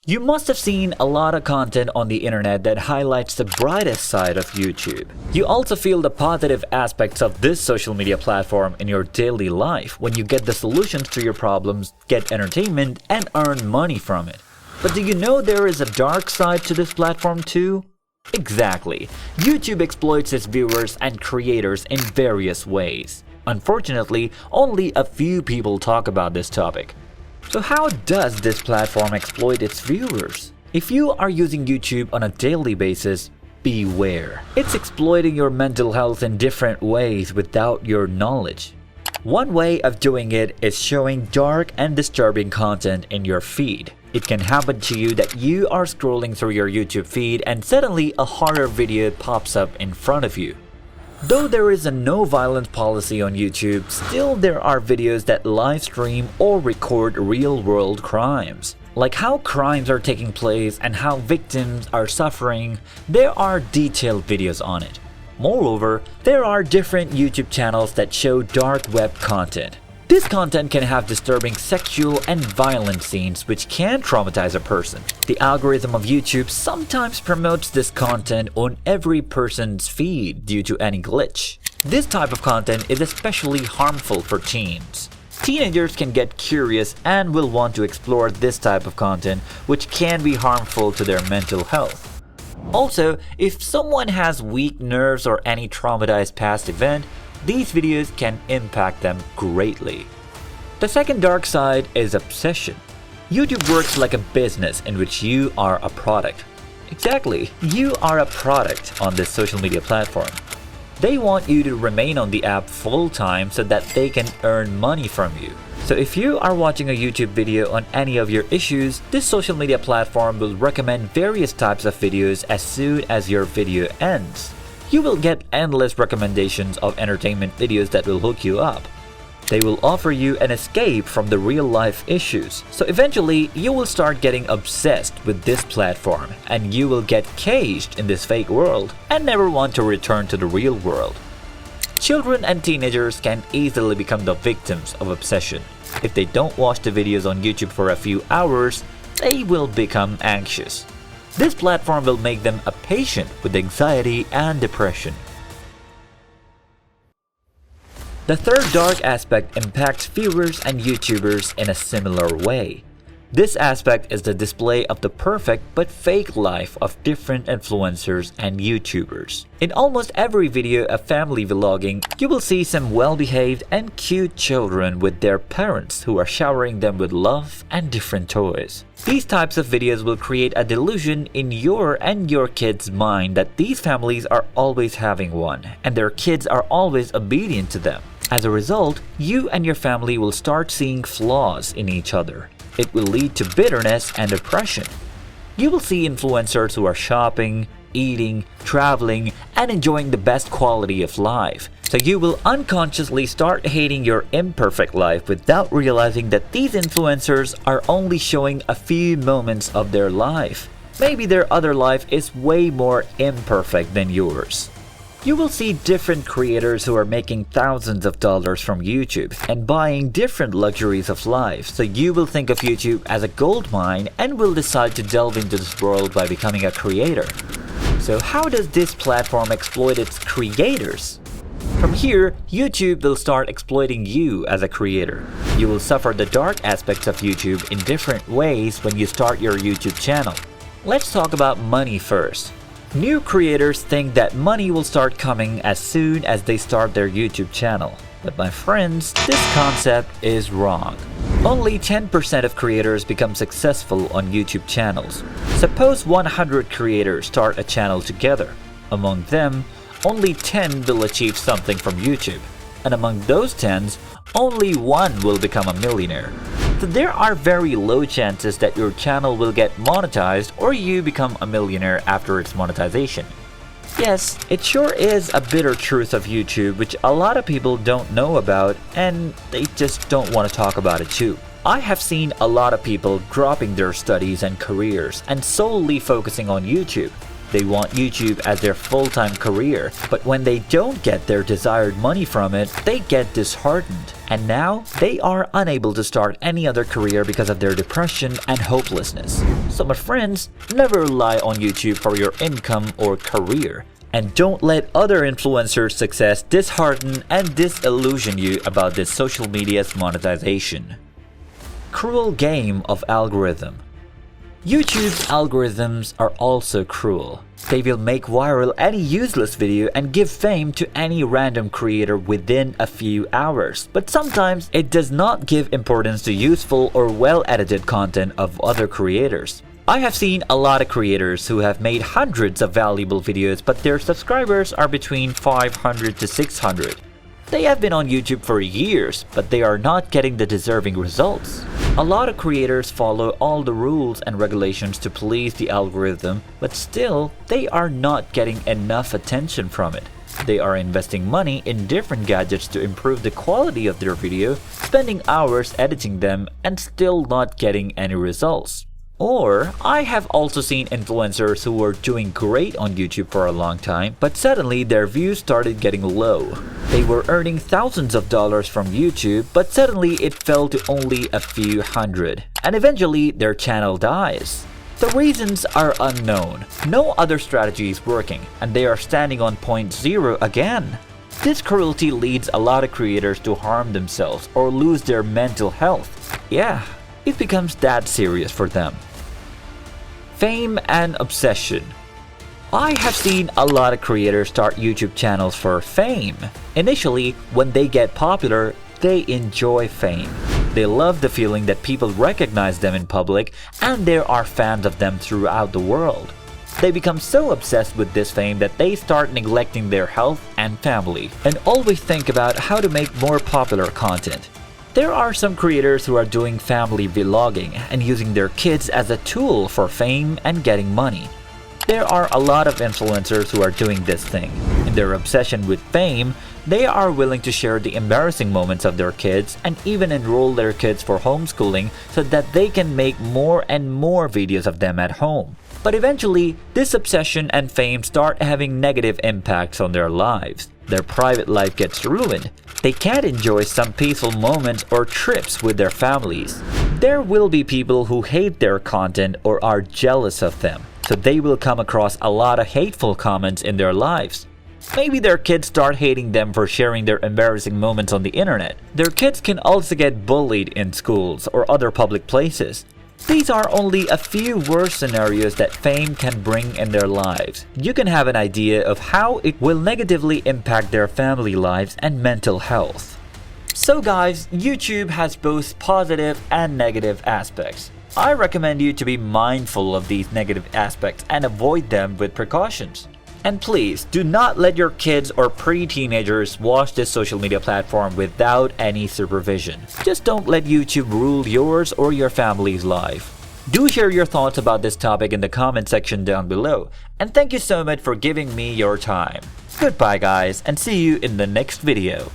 You must have seen a lot of content on the internet that highlights the brightest side of YouTube. You also feel the positive aspects of this social media platform in your daily life when you get the solutions to your problems, get entertainment, and earn money from it. But do you know there is a dark side to this platform too? Exactly. YouTube exploits its viewers and creators in various ways. Unfortunately, only a few people talk about this topic. So how does this platform exploit its viewers? If you are using YouTube on a daily basis, beware. It's exploiting your mental health in different ways without your knowledge. One way of doing it is showing dark and disturbing content in your feed. It can happen to you that you are scrolling through your YouTube feed and suddenly a horror video pops up in front of you. Though there is a no violence policy on YouTube, still there are videos that live stream or record real-world crimes. Like how crimes are taking place and how victims are suffering, there are detailed videos on it. Moreover, there are different YouTube channels that show dark web content. This content can have disturbing sexual and violent scenes which can traumatize a person. The algorithm of YouTube sometimes promotes this content on every person's feed due to any glitch. This type of content is especially harmful for teens. Teenagers can get curious and will want to explore this type of content, which can be harmful to their mental health. Also, if someone has weak nerves or any traumatized past event, these videos can impact them greatly. The second dark side is obsession. YouTube works like a business in which you are a product. Exactly, you are a product on this social media platform. They want you to remain on the app full time so that they can earn money from you. So if you are watching a YouTube video on any of your issues, this social media platform will recommend various types of videos as soon as your video ends. You will get endless recommendations of entertainment videos that will hook you up. They will offer you an escape from the real-life issues. So eventually, you will start getting obsessed with this platform and you will get caged in this fake world and never want to return to the real world. Children and teenagers can easily become the victims of obsession. If they don't watch the videos on YouTube for a few hours, they will become anxious. This platform will make them a patient with anxiety and depression. The third dark aspect impacts viewers and YouTubers in a similar way. This aspect is the display of the perfect but fake life of different influencers and YouTubers. In almost every video of family vlogging, you will see some well-behaved and cute children with their parents who are showering them with love and different toys. These types of videos will create a delusion in your and your kids' mind that these families are always having one and their kids are always obedient to them. As a result, you and your family will start seeing flaws in each other. It will lead to bitterness and depression. You will see influencers who are shopping, eating, traveling, and enjoying the best quality of life. So you will unconsciously start hating your imperfect life without realizing that these influencers are only showing a few moments of their life. Maybe their other life is way more imperfect than yours. You will see different creators who are making thousands of dollars from YouTube and buying different luxuries of life, so you will think of YouTube as a gold mine and will decide to delve into this world by becoming a creator. So how does this platform exploit its creators? From here, YouTube will start exploiting you as a creator. You will suffer the dark aspects of YouTube in different ways when you start your YouTube channel. Let's talk about money first. New creators think that money will start coming as soon as they start their YouTube channel. But my friends, this concept is wrong. Only 10% of creators become successful on YouTube channels. Suppose 100 creators start a channel together. Among them, only 10 will achieve something from YouTube. And among those 10s, only one will become a millionaire. So there are very low chances that your channel will get monetized or you become a millionaire after its monetization. Yes, it sure is a bitter truth of YouTube which a lot of people don't know about and they just don't want to talk about it too. I have seen a lot of people dropping their studies and careers and solely focusing on YouTube. They want YouTube as their full-time career, but when they don't get their desired money from it, they get disheartened. And now, they are unable to start any other career because of their depression and hopelessness. So my friends, never rely on YouTube for your income or career. And don't let other influencers' success dishearten and disillusion you about this social media's monetization. Cruel game of algorithm. YouTube's algorithms are also cruel. They will make viral any useless video and give fame to any random creator within a few hours. But sometimes it does not give importance to useful or well-edited content of other creators. I have seen a lot of creators who have made hundreds of valuable videos, but their subscribers are between 500 to 600. They have been on YouTube for years, but they are not getting the deserving results. A lot of creators follow all the rules and regulations to please the algorithm, but still, they are not getting enough attention from it. They are investing money in different gadgets to improve the quality of their video, spending hours editing them, and still not getting any results. Or, I have also seen influencers who were doing great on YouTube for a long time, but suddenly their views started getting low. They were earning thousands of dollars from YouTube, but suddenly it fell to only a few hundred. And eventually, their channel dies. The reasons are unknown. No other strategy is working, and they are standing on point zero again. This cruelty leads a lot of creators to harm themselves or lose their mental health. Yeah, it becomes that serious for them. Fame and obsession. I have seen a lot of creators start YouTube channels for fame. Initially, when they get popular, they enjoy fame. They love the feeling that people recognize them in public and there are fans of them throughout the world. They become so obsessed with this fame that they start neglecting their health and family and always think about how to make more popular content. There are some creators who are doing family vlogging and using their kids as a tool for fame and getting money. There are a lot of influencers who are doing this thing. In their obsession with fame, they are willing to share the embarrassing moments of their kids and even enroll their kids for homeschooling so that they can make more and more videos of them at home. But eventually, this obsession and fame start having negative impacts on their lives. Their private life gets ruined. They can't enjoy some peaceful moments or trips with their families. There will be people who hate their content or are jealous of them, so they will come across a lot of hateful comments in their lives. Maybe their kids start hating them for sharing their embarrassing moments on the internet. Their kids can also get bullied in schools or other public places. These are only a few worse scenarios that fame can bring in their lives. You can have an idea of how it will negatively impact their family lives and mental health. So guys, YouTube has both positive and negative aspects. I recommend you to be mindful of these negative aspects and avoid them with precautions. And please, do not let your kids or pre-teenagers watch this social media platform without any supervision. Just don't let YouTube rule yours or your family's life. Do share your thoughts about this topic in the comment section down below. And thank you so much for giving me your time. Goodbye guys, and see you in the next video.